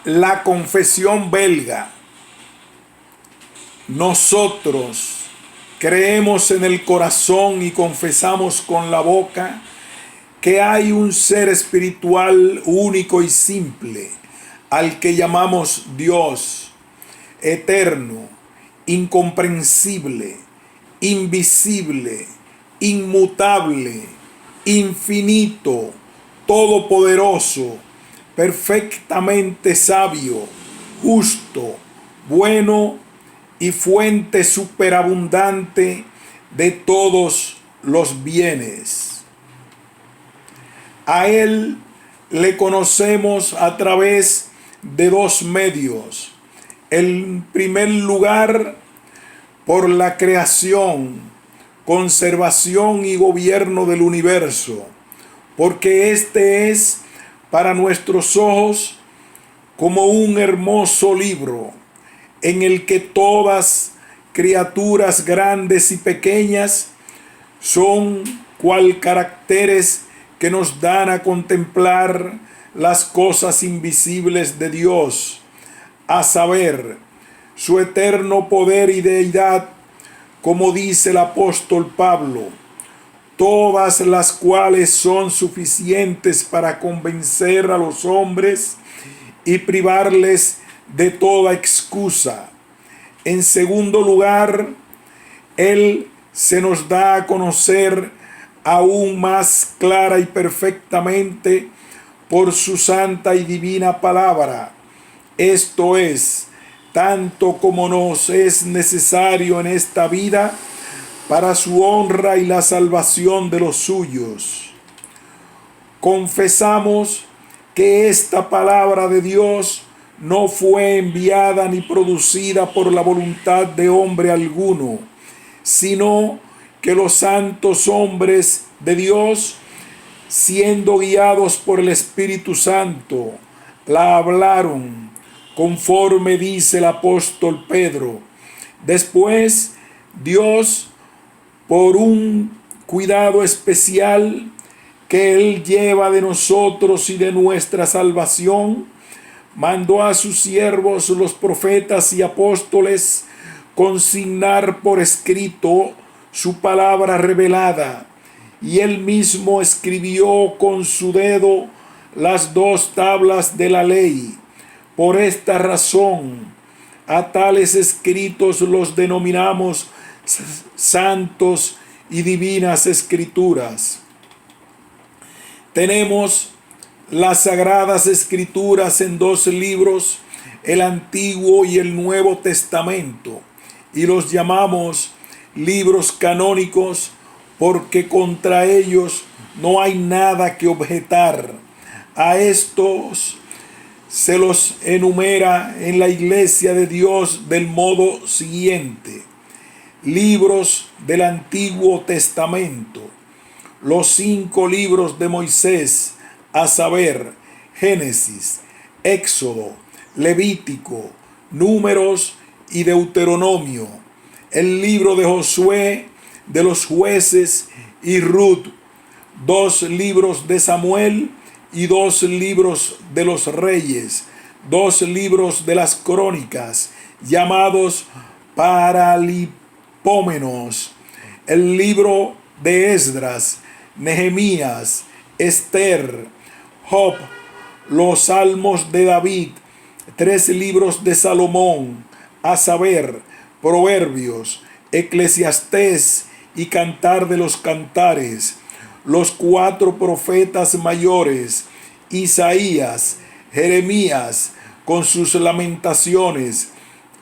la confesión belga. Nosotros creemos en el corazón y confesamos con la boca que hay un ser espiritual único y simple, al que llamamos Dios, eterno, incomprensible, invisible, inmutable, infinito, todopoderoso, perfectamente sabio, justo, bueno y fuente superabundante de todos los bienes. A Él le conocemos a través de dos medios. En primer lugar, por la creación, conservación y gobierno del universo, porque este es para nuestros ojos como un hermoso libro en el que todas criaturas grandes y pequeñas son cual caracteres que nos dan a contemplar las cosas invisibles de Dios, a saber, su eterno poder y deidad, como dice el apóstol Pablo, todas las cuales son suficientes para convencer a los hombres y privarles de toda excusa. En segundo lugar, Él se nos da a conocer aún más clara y perfectamente por su santa y divina palabra. Esto es, tanto como nos es necesario en esta vida para su honra y la salvación de los suyos. Confesamos que esta palabra de Dios no fue enviada ni producida por la voluntad de hombre alguno, sino que los santos hombres de Dios, siendo guiados por el Espíritu Santo, la hablaron, conforme dice el apóstol Pedro. Después, Dios, por un cuidado especial que Él lleva de nosotros y de nuestra salvación, mandó a sus siervos, los profetas y apóstoles, consignar por escrito su palabra revelada, y Él mismo escribió con su dedo las dos tablas de la ley. Por esta razón, a tales escritos los denominamos santos y divinas escrituras. Tenemos las sagradas escrituras en dos libros, el Antiguo y el Nuevo Testamento, y los llamamos libros canónicos porque contra ellos no hay nada que objetar. A estos se los enumera en la Iglesia de Dios del modo siguiente: libros del Antiguo Testamento, los 5 libros de Moisés, a saber, Génesis, Éxodo, Levítico, Números y Deuteronomio, el libro de Josué, de los jueces y Ruth, 2 libros de Samuel y 2 libros de los reyes, 2 libros de las crónicas, llamados Paralipómenos, el libro de Esdras, Nehemías, Esther, Job, los salmos de David, 3 libros de Salomón, a saber, Proverbios, Eclesiastés y Cantar de los Cantares, los 4 profetas mayores, Isaías, Jeremías con sus lamentaciones,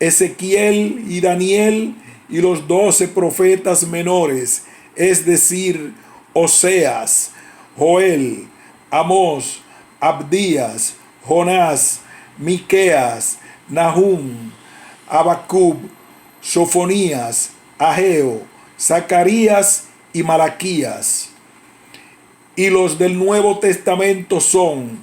Ezequiel y Daniel y los 12 profetas menores, es decir, Oseas, Joel, Amós, Abdías, Jonás, Miqueas, Nahum, Abacub, Sofonías, Ageo, Zacarías y Malaquías. Y los del Nuevo Testamento son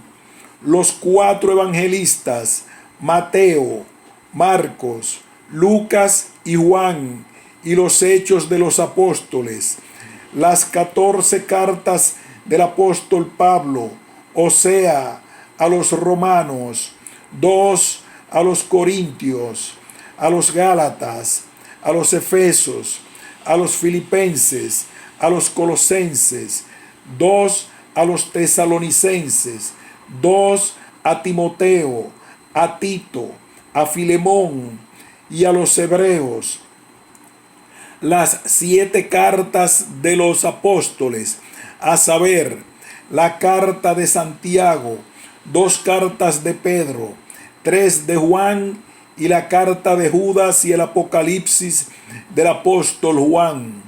los 4 evangelistas, Mateo, Marcos, Lucas y Juan, y los Hechos de los Apóstoles, las 14 cartas del apóstol Pablo, o sea, a los romanos, 2 a los Corintios, a los Gálatas, a los Efesos, a los Filipenses, a los Colosenses, 2 a los Tesalonicenses, 2 a Timoteo, a Tito, a Filemón y a los Hebreos. Las 7 cartas de los apóstoles, a saber, la carta de Santiago, 2 cartas de Pedro, 3 de Juan y la carta de Judas y el Apocalipsis del apóstol Juan.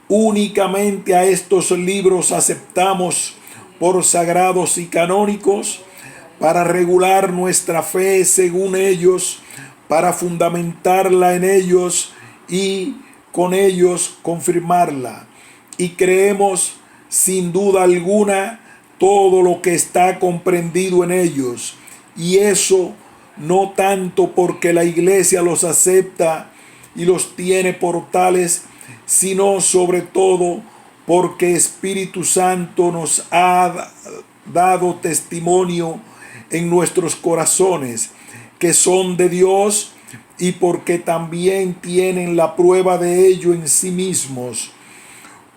Únicamente a estos libros aceptamos por sagrados y canónicos para regular nuestra fe según ellos, para fundamentarla en ellos y con ellos confirmarla. Y creemos sin duda alguna todo lo que está comprendido en ellos, y eso no tanto porque la Iglesia los acepta y los tiene por tales, sino sobre todo porque Espíritu Santo nos ha dado testimonio en nuestros corazones que son de Dios, y porque también tienen la prueba de ello en sí mismos.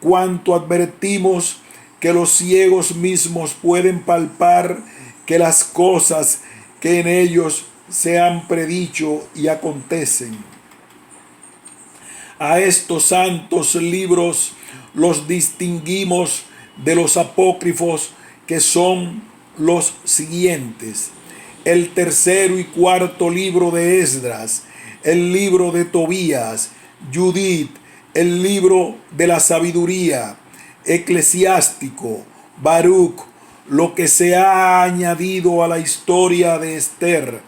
Cuanto advertimos que los ciegos mismos pueden palpar que las cosas que en ellos se han predicho y acontecen. A estos santos libros los distinguimos de los apócrifos, que son los siguientes: el tercero y cuarto libro de Esdras, el libro de Tobías, Judith, el libro de la sabiduría, Eclesiástico, Baruch, lo que se ha añadido a la historia de Esther,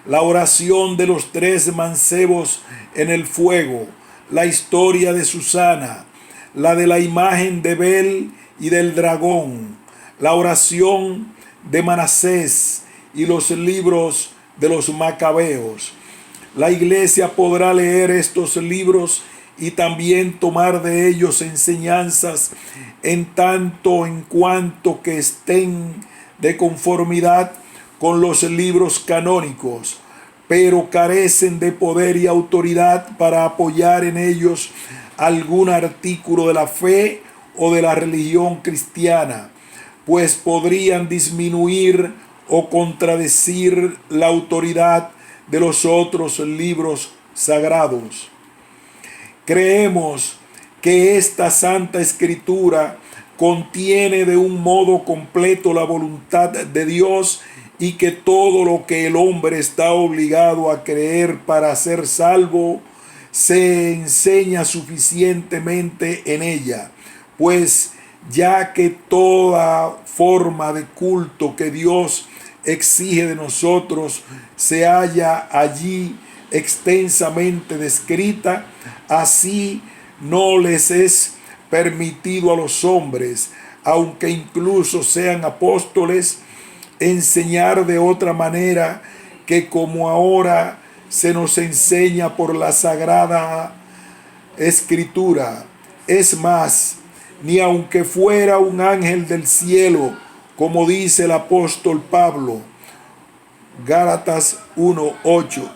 la oración de los 3 mancebos en el fuego, la historia de Susana, la de la imagen de Bel y del dragón, la oración de Manasés y los libros de los Macabeos. La Iglesia podrá leer estos libros y también tomar de ellos enseñanzas, en tanto en cuanto que estén de conformidad con los libros canónicos, pero carecen de poder y autoridad para apoyar en ellos algún artículo de la fe o de la religión cristiana, pues podrían disminuir o contradecir la autoridad de los otros libros sagrados. Creemos que esta Santa Escritura contiene de un modo completo la voluntad de Dios, y que todo lo que el hombre está obligado a creer para ser salvo se enseña suficientemente en ella, pues ya que toda forma de culto que Dios exige de nosotros se halla allí extensamente descrita, así no les es permitido a los hombres, aunque incluso sean apóstoles, enseñar de otra manera que como ahora se nos enseña por la Sagrada Escritura. Es más, ni aunque fuera un ángel del cielo, como dice el apóstol Pablo, Gálatas 1:8,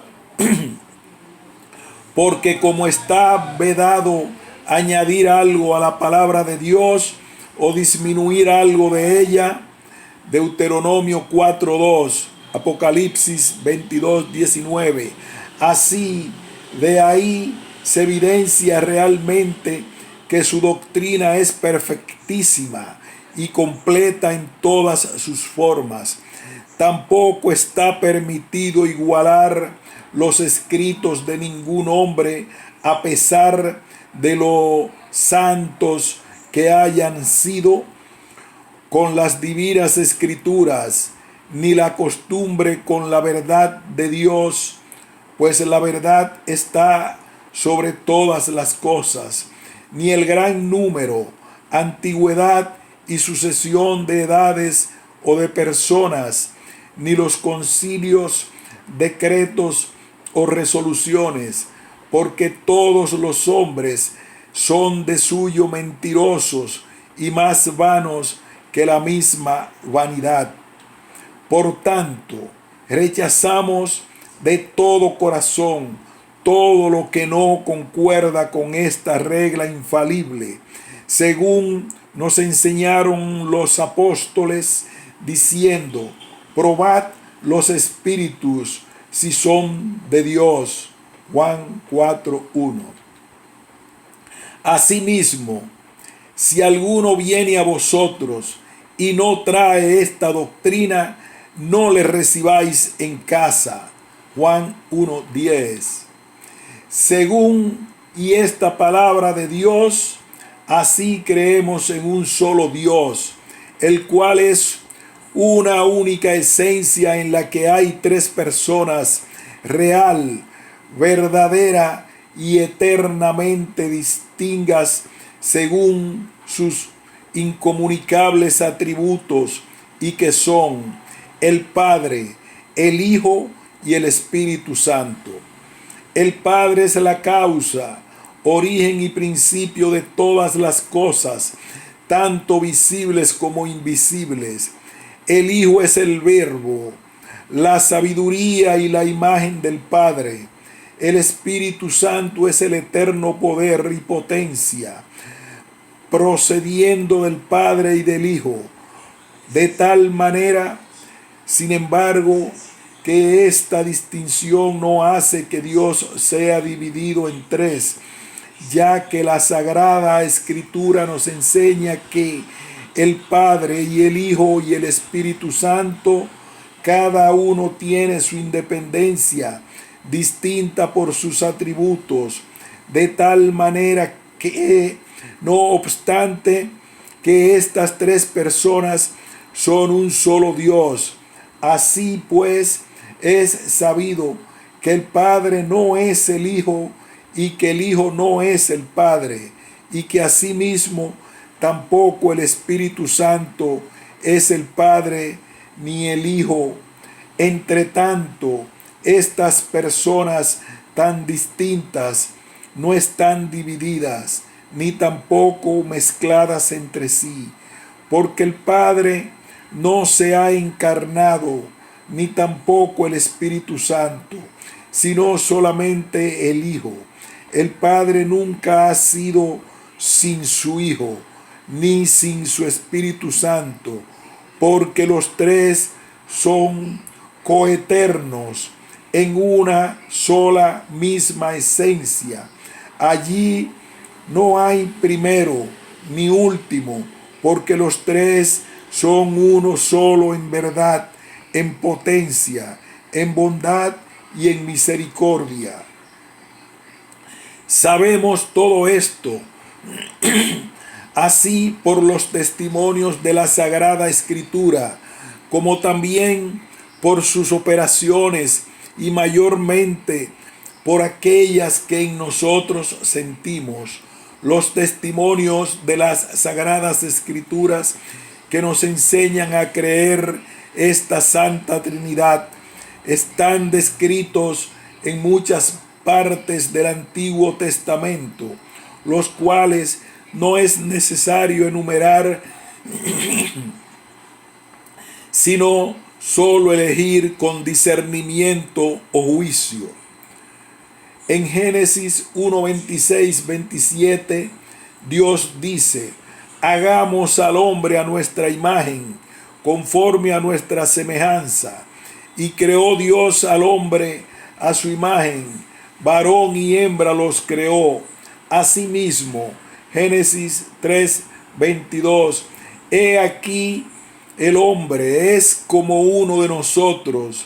porque como está vedado añadir algo a la palabra de Dios o disminuir algo de ella, Deuteronomio 4:2, Apocalipsis 22:19. Así, de ahí se evidencia realmente que su doctrina es perfectísima y completa en todas sus formas. Tampoco está permitido igualar los escritos de ningún hombre, a pesar de lo santos que hayan sido, con las divinas escrituras, ni la costumbre con la verdad de Dios, pues la verdad está sobre todas las cosas, ni el gran número, antigüedad y sucesión de edades o de personas, ni los concilios, decretos o resoluciones, porque todos los hombres son de suyo mentirosos y más vanos que la misma vanidad. Por tanto, rechazamos de todo corazón todo lo que no concuerda con esta regla infalible, según nos enseñaron los apóstoles, diciendo: probad los espíritus si son de Dios. Juan 4:1. Asimismo, si alguno viene a vosotros y no trae esta doctrina, no le recibáis en casa. Juan 1:10. Según y esta palabra de Dios, así creemos en un solo Dios, el cual es una única esencia en la que hay tres personas, real, verdadera y eternamente distintas según sus incomunicables atributos, y que son el Padre, el Hijo y el Espíritu Santo. El Padre es la causa, origen y principio de todas las cosas, tanto visibles como invisibles. El Hijo es el Verbo, la sabiduría y la imagen del Padre. El Espíritu Santo es el eterno poder y potencia, procediendo del Padre y del Hijo, de tal manera, sin embargo, que esta distinción no hace que Dios sea dividido en tres, ya que la Sagrada Escritura nos enseña que el Padre y el Hijo y el Espíritu Santo, cada uno tiene su independencia distinta por sus atributos, de tal manera que, no obstante, que estas tres personas son un solo Dios. Así pues, es sabido que el Padre no es el Hijo y que el Hijo no es el Padre, y que asimismo tampoco el Espíritu Santo es el Padre ni el Hijo. Entre tanto, estas personas tan distintas no están divididas ni tampoco mezcladas entre sí, porque el Padre no se ha encarnado, ni tampoco el Espíritu Santo, sino solamente el Hijo. El Padre nunca ha sido sin su Hijo, ni sin su Espíritu Santo, porque los tres son coeternos en una sola misma esencia. Allí no hay primero ni último, porque los tres son uno solo en verdad, en potencia, en bondad y en misericordia. Sabemos todo esto así por los testimonios de la Sagrada Escritura, como también por sus operaciones y mayormente por aquellas que en nosotros sentimos. Los testimonios de las Sagradas Escrituras que nos enseñan a creer esta Santa Trinidad están descritos en muchas partes del Antiguo Testamento, los cuales no es necesario enumerar, sino solo elegir con discernimiento o juicio. En Génesis 1, 26, 27, Dios dice: hagamos al hombre a nuestra imagen, conforme a nuestra semejanza. Y creó Dios al hombre a su imagen, varón y hembra los creó. Asimismo, Génesis 3, 22, he aquí el hombre es como uno de nosotros.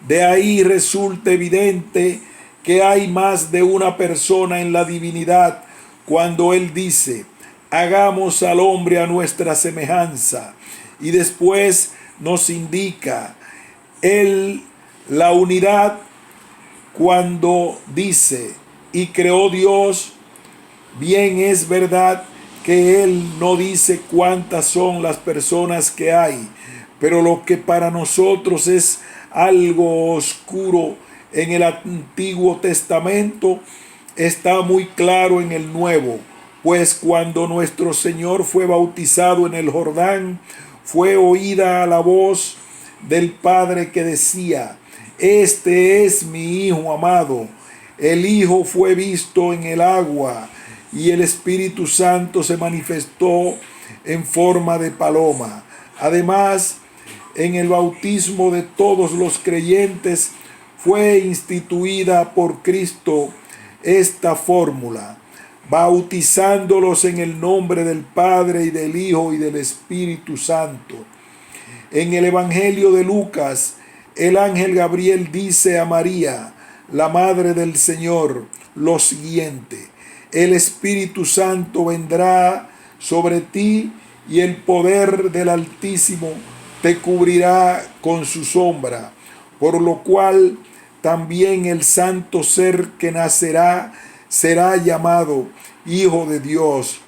De ahí resulta evidente que hay más de una persona en la divinidad cuando él dice: hagamos al hombre a nuestra semejanza. Y después nos indica la unidad cuando dice: y creó Dios. Bien es verdad que él no dice cuántas son las personas que hay, pero lo que para nosotros es algo oscuro en el Antiguo Testamento está muy claro en el Nuevo, pues cuando nuestro Señor fue bautizado en el Jordán, fue oída la voz del Padre que decía: este es mi Hijo amado. El Hijo fue visto en el agua y el Espíritu Santo se manifestó en forma de paloma. Además, en el bautismo de todos los creyentes fue instituida por Cristo esta fórmula, bautizándolos en el nombre del Padre y del Hijo y del Espíritu Santo. En el Evangelio de Lucas, el ángel Gabriel dice a María, la Madre del Señor, lo siguiente: el Espíritu Santo vendrá sobre ti y el poder del Altísimo te cubrirá con su sombra, por lo cual también el santo ser que nacerá será llamado Hijo de Dios.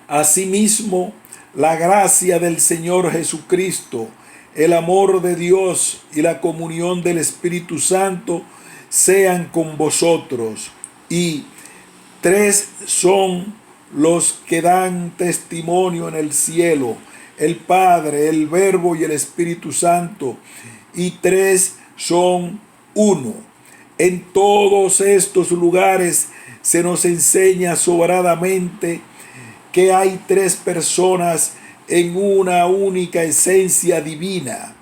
Asimismo, la gracia del Señor Jesucristo, el amor de Dios y la comunión del Espíritu Santo sean con vosotros. Y tres son los que dan testimonio en el cielo: el Padre, el Verbo y el Espíritu Santo. Y tres son uno. En todos estos lugares se nos enseña sobradamente que hay tres personas en una única esencia divina.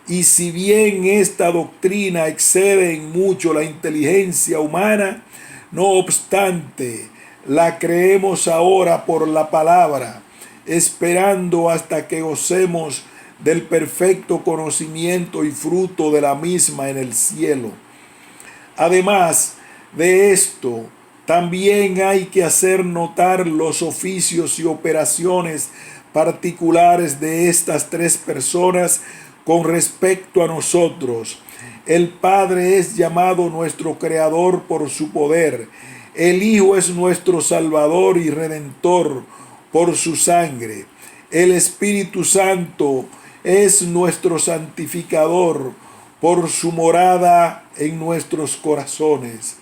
Y si bien esta doctrina excede en mucho la inteligencia humana, no obstante, la creemos ahora por la palabra, esperando hasta que gocemos del perfecto conocimiento y fruto de la misma en el cielo. Además de esto, también hay que hacer notar los oficios y operaciones particulares de estas tres personas con respecto a nosotros. El Padre es llamado nuestro Creador por su poder. El Hijo es nuestro Salvador y Redentor por su sangre. El Espíritu Santo es nuestro santificador por su morada en nuestros corazones.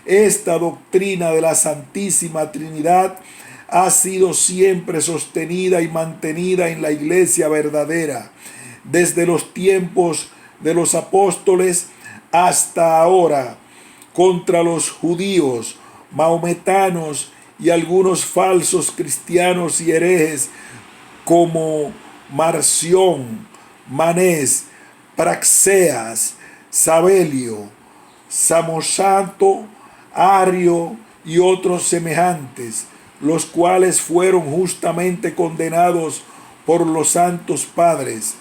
Esta doctrina de la Santísima Trinidad ha sido siempre sostenida y mantenida en la Iglesia verdadera, desde los tiempos de los apóstoles hasta ahora, contra los judíos, mahometanos y algunos falsos cristianos y herejes como Marción, Manés, Praxeas, Sabelio, Samosanto, Ario y otros semejantes, los cuales fueron justamente condenados por los santos padres.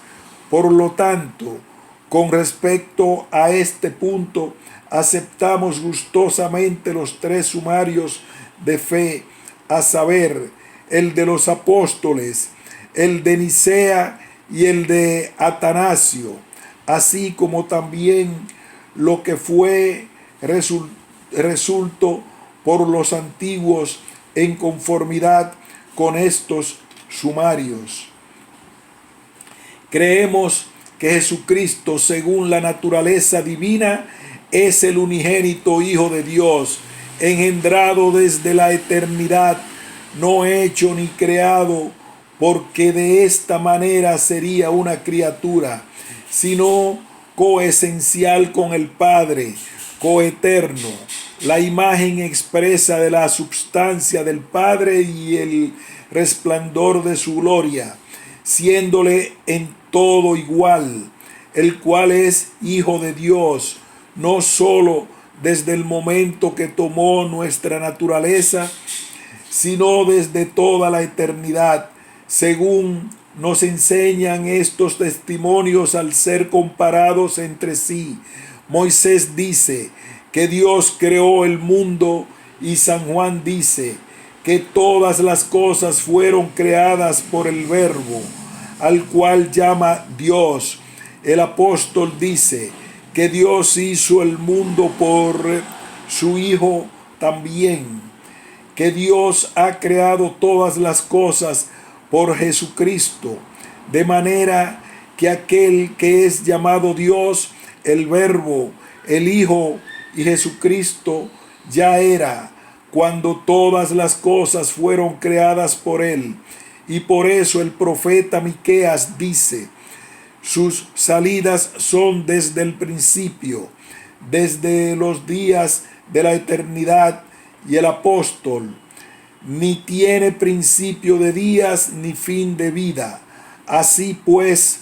Por lo tanto, con respecto a este punto, aceptamos gustosamente los tres sumarios de fe, a saber, el de los apóstoles, el de Nicea y el de Atanasio, así como también lo que fue resuelto por los antiguos en conformidad con estos sumarios. Creemos que Jesucristo, según la naturaleza divina, es el unigénito Hijo de Dios, engendrado desde la eternidad, no hecho ni creado, porque de esta manera sería una criatura, sino coesencial con el Padre, coeterno, la imagen expresa de la substancia del Padre y el resplandor de su gloria, siéndole en todo igual, el cual es Hijo de Dios, no sólo desde el momento que tomó nuestra naturaleza, sino desde toda la eternidad, según nos enseñan estos testimonios al ser comparados entre sí. Moisés dice que Dios creó el mundo y San Juan dice que todas las cosas fueron creadas por el Verbo, al cual llama Dios. El apóstol dice que Dios hizo el mundo por su Hijo también, que Dios ha creado todas las cosas por Jesucristo, de manera que aquel que es llamado Dios, el Verbo, el Hijo y Jesucristo, ya era cuando todas las cosas fueron creadas por él. Y por eso el profeta Miqueas dice: Sus salidas son desde el principio, desde los días de la eternidad, y el apóstol ni tiene principio de días ni fin de vida. Así pues,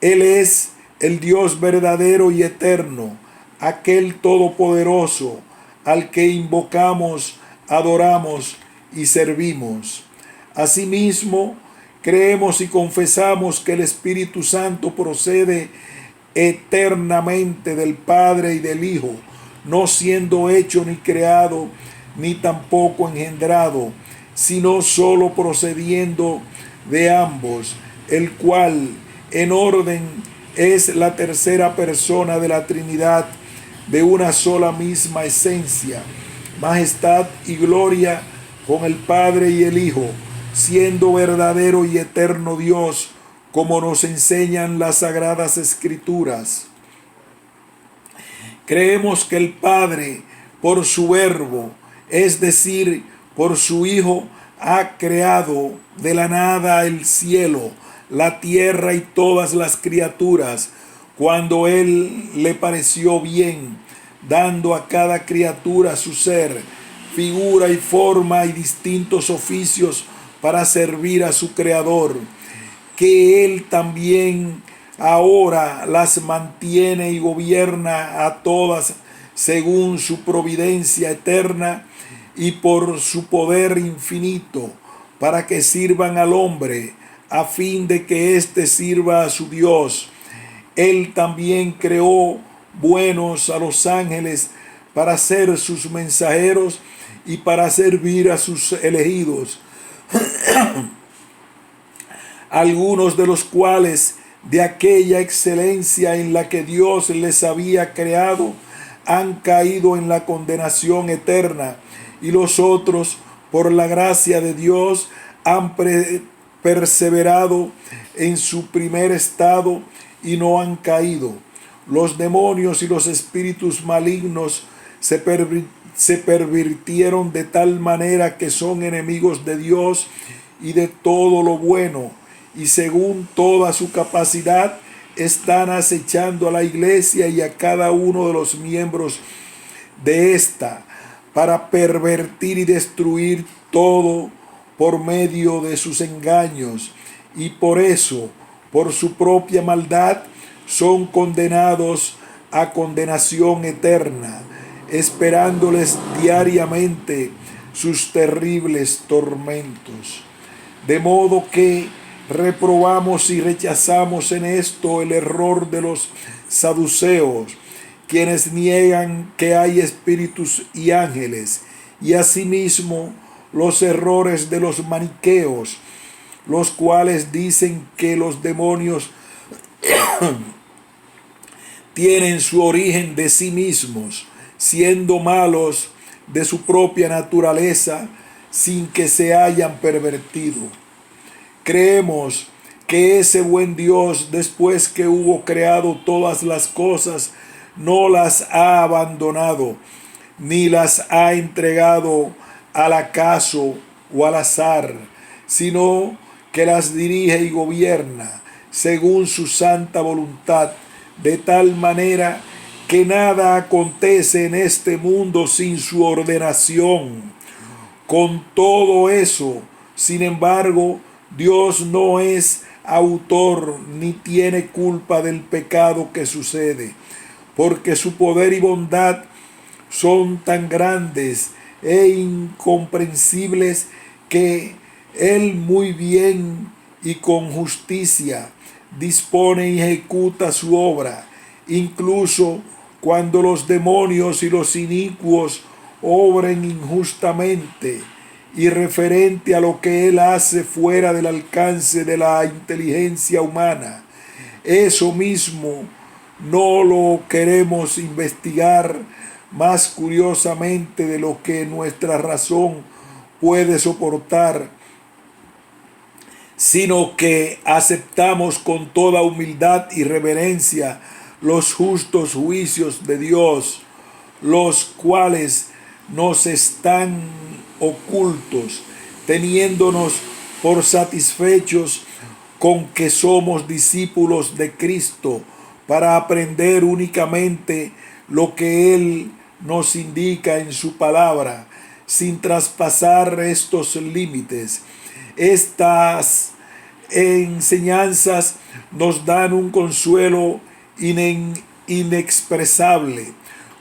Él es el Dios verdadero y eterno, aquel todopoderoso, al que invocamos, adoramos y servimos. Asimismo, creemos y confesamos que el Espíritu Santo procede eternamente del Padre y del Hijo, no siendo hecho ni creado, ni tampoco engendrado, sino solo procediendo de ambos, el cual en orden es la tercera persona de la Trinidad, de una sola misma esencia, majestad y gloria con el Padre y el Hijo, siendo verdadero y eterno Dios, como nos enseñan las Sagradas Escrituras. Creemos que el Padre, por su Verbo, es decir, por su Hijo, ha creado de la nada el cielo, la tierra y todas las criaturas, cuando Él le pareció bien, dando a cada criatura su ser, figura y forma y distintos oficios para servir a su Creador, que Él también ahora las mantiene y gobierna a todas según su providencia eterna y por su poder infinito, para que sirvan al hombre, a fin de que éste sirva a su Dios. Él también creó buenos a los ángeles para ser sus mensajeros y para servir a sus elegidos, algunos de los cuales de aquella excelencia en la que Dios les había creado han caído en la condenación eterna, y los otros, por la gracia de Dios, han perseverado en su primer estado y no han caído. Los demonios y los espíritus malignos se pervirtieron de tal manera que son enemigos de Dios y de todo lo bueno, y según toda su capacidad están acechando a la iglesia y a cada uno de los miembros de esta, para pervertir y destruir todo por medio de sus engaños, y por eso, por su propia maldad, son condenados a condenación eterna, esperándoles diariamente sus terribles tormentos. De modo que reprobamos y rechazamos en esto el error de los saduceos, quienes niegan que hay espíritus y ángeles, y asimismo los errores de los maniqueos, los cuales dicen que los demonios tienen su origen de sí mismos, siendo malos de su propia naturaleza, sin que se hayan pervertido. Creemos que ese buen Dios, después que hubo creado todas las cosas, no las ha abandonado, ni las ha entregado al acaso o al azar, sino que las dirige y gobierna según su santa voluntad, de tal manera que nada acontece en este mundo sin su ordenación. Con todo eso, sin embargo, Dios no es autor ni tiene culpa del pecado que sucede, porque su poder y bondad son tan grandes e incomprensibles que Él muy bien y con justicia dispone y ejecuta su obra, incluso cuando los demonios y los inicuos obren injustamente y referente a lo que Él hace fuera del alcance de la inteligencia humana. Eso mismo no lo queremos investigar más curiosamente de lo que nuestra razón puede soportar, sino que aceptamos con toda humildad y reverencia los justos juicios de Dios, los cuales nos están ocultos, teniéndonos por satisfechos con que somos discípulos de Cristo para aprender únicamente lo que Él nos indica en su palabra, sin traspasar estos límites. Estas enseñanzas nos dan un consuelo inexpresable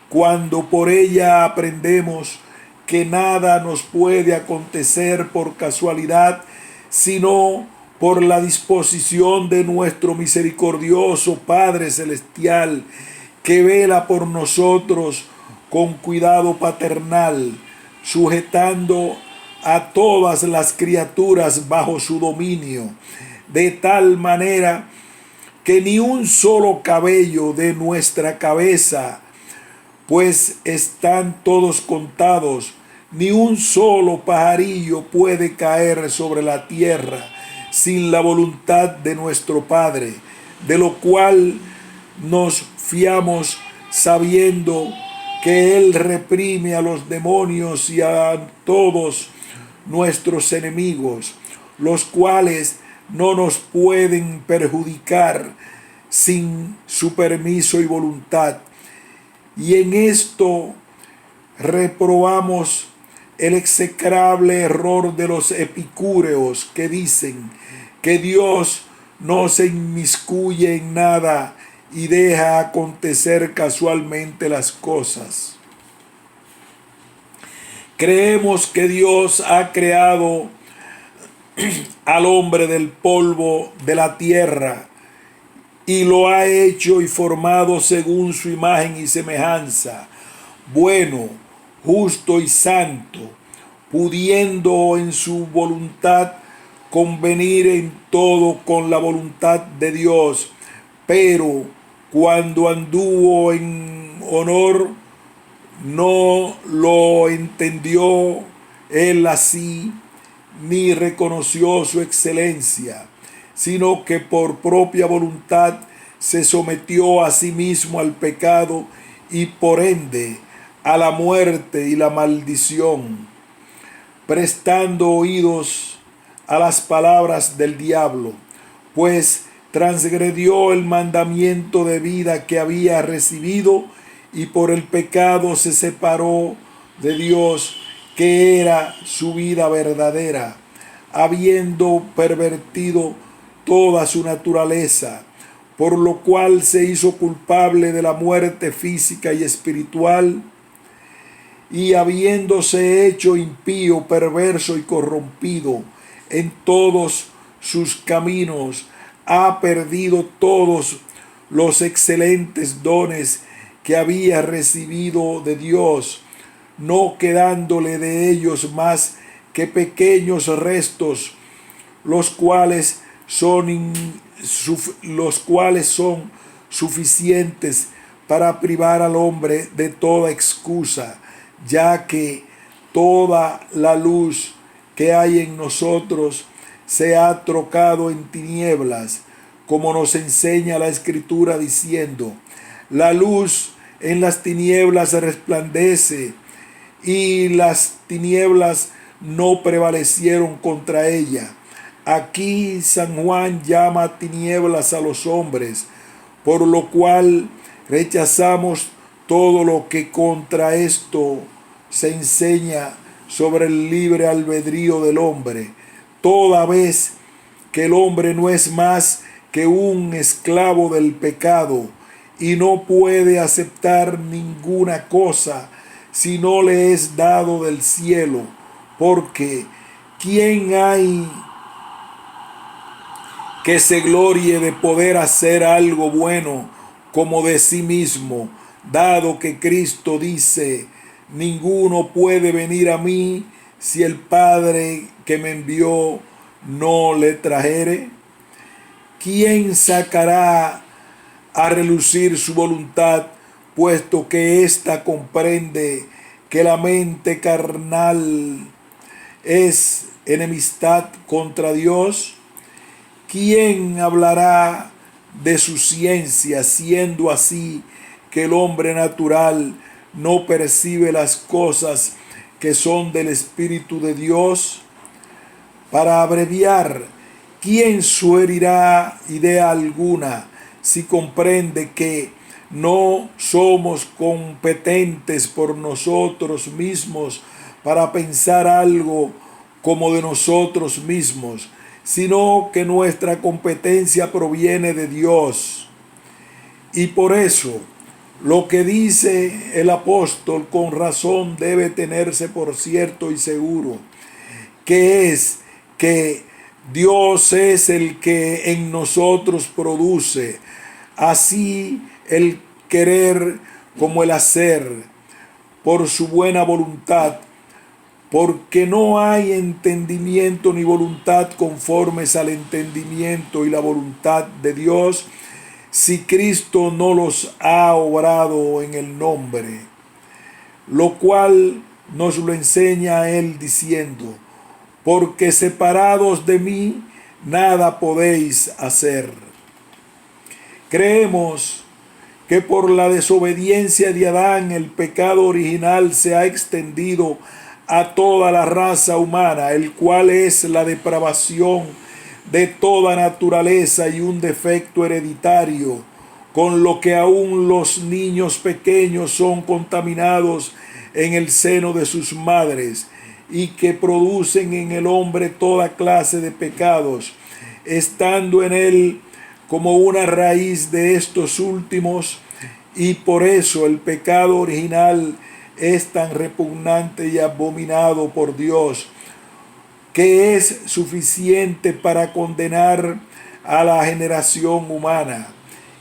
cuando por ella aprendemos que nada nos puede acontecer por casualidad, sino por la disposición de nuestro misericordioso Padre Celestial, que vela por nosotros con cuidado paternal, sujetando a todas las criaturas bajo su dominio, de tal manera que ni un solo cabello de nuestra cabeza, pues están todos contados, ni un solo pajarillo puede caer sobre la tierra sin la voluntad de nuestro Padre, de lo cual nos fiamos sabiendo que Él reprime a los demonios y a todos nuestros enemigos, los cuales no nos pueden perjudicar sin su permiso y voluntad. Y en esto reprobamos el execrable error de los epicúreos que dicen que Dios no se inmiscuye en nada y deja acontecer casualmente las cosas. Creemos que Dios ha creado al hombre del polvo de la tierra y lo ha hecho y formado según su imagen y semejanza, bueno, justo y santo, pudiendo en su voluntad convenir en todo con la voluntad de Dios, pero cuando anduvo en honor, no lo entendió él así, ni reconoció su excelencia, sino que por propia voluntad se sometió a sí mismo al pecado y por ende a la muerte y la maldición, prestando oídos a las palabras del diablo, pues transgredió el mandamiento de vida que había recibido y por el pecado se separó de Dios, que era su vida verdadera, habiendo pervertido toda su naturaleza, por lo cual se hizo culpable de la muerte física y espiritual, y habiéndose hecho impío, perverso y corrompido en todos sus caminos, ha perdido todos los excelentes dones que había recibido de Dios, no quedándole de ellos más que pequeños restos, los cuales son suficientes para privar al hombre de toda excusa, ya que toda la luz que hay en nosotros se ha trocado en tinieblas, como nos enseña la Escritura diciendo: la luz en las tinieblas resplandece, y las tinieblas no prevalecieron contra ella. Aquí San Juan llama tinieblas a los hombres, por lo cual rechazamos todo lo que contra esto se enseña sobre el libre albedrío del hombre, toda vez que el hombre no es más que un esclavo del pecado y no puede aceptar ninguna cosa si no le es dado del cielo, porque ¿quién hay que se glorie de poder hacer algo bueno como de sí mismo, dado que Cristo dice: ninguno puede venir a mí si el Padre que me envió no le trajere? ¿Quién sacará a relucir su voluntad, puesto que ésta comprende que la mente carnal es enemistad contra Dios? ¿Quién hablará de su ciencia, siendo así que el hombre natural no percibe las cosas que son del Espíritu de Dios? Para abreviar, ¿quién sugerirá idea alguna si comprende que no somos competentes por nosotros mismos para pensar algo como de nosotros mismos, sino que nuestra competencia proviene de Dios? Y por eso, lo que dice el apóstol con razón debe tenerse por cierto y seguro, que es que Dios es el que en nosotros produce así el querer como el hacer por su buena voluntad, porque no hay entendimiento ni voluntad conformes al entendimiento y la voluntad de Dios, si Cristo no los ha obrado en el nombre, lo cual nos lo enseña él diciendo: porque separados de mí nada podéis hacer. Creemos que por la desobediencia de Adán el pecado original se ha extendido a toda la raza humana, el cual es la depravación de toda naturaleza y un defecto hereditario, con lo que aún los niños pequeños son contaminados en el seno de sus madres, y que producen en el hombre toda clase de pecados, estando en él como una raíz de estos últimos, y por eso el pecado original es tan repugnante y abominado por Dios, que es suficiente para condenar a la generación humana.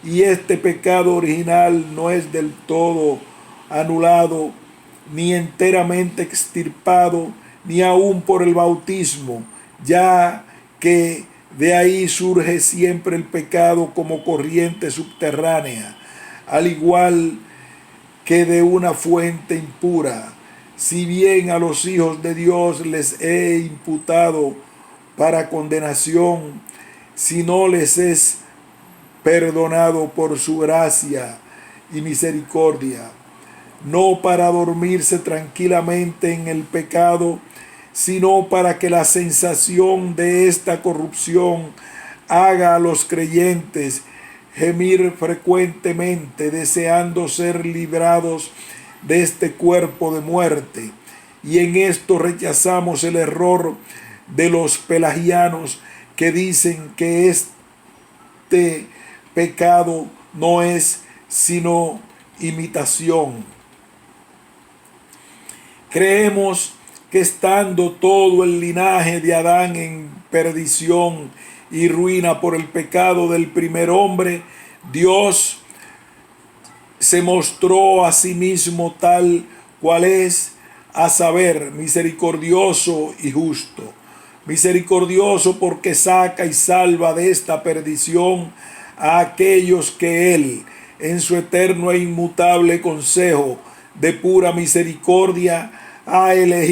Y este pecado original no es del todo anulado, ni enteramente extirpado, ni aun por el bautismo, ya que de ahí surge siempre el pecado como corriente subterránea, al igual que de una fuente impura. Si bien a los hijos de Dios les he imputado para condenación, si no les es perdonado por su gracia y misericordia, no para dormirse tranquilamente en el pecado, sino para que la sensación de esta corrupción haga a los creyentes gemir frecuentemente, deseando ser librados de este cuerpo de muerte. Y en esto rechazamos el error de los pelagianos, que dicen que este pecado no es sino imitación. Creemos que estando todo el linaje de Adán en perdición y ruina por el pecado del primer hombre, Dios se mostró a sí mismo tal cual es, a saber, misericordioso y justo. Misericordioso porque saca y salva de esta perdición a aquellos que Él, en su eterno e inmutable consejo de pura misericordia, ha elegido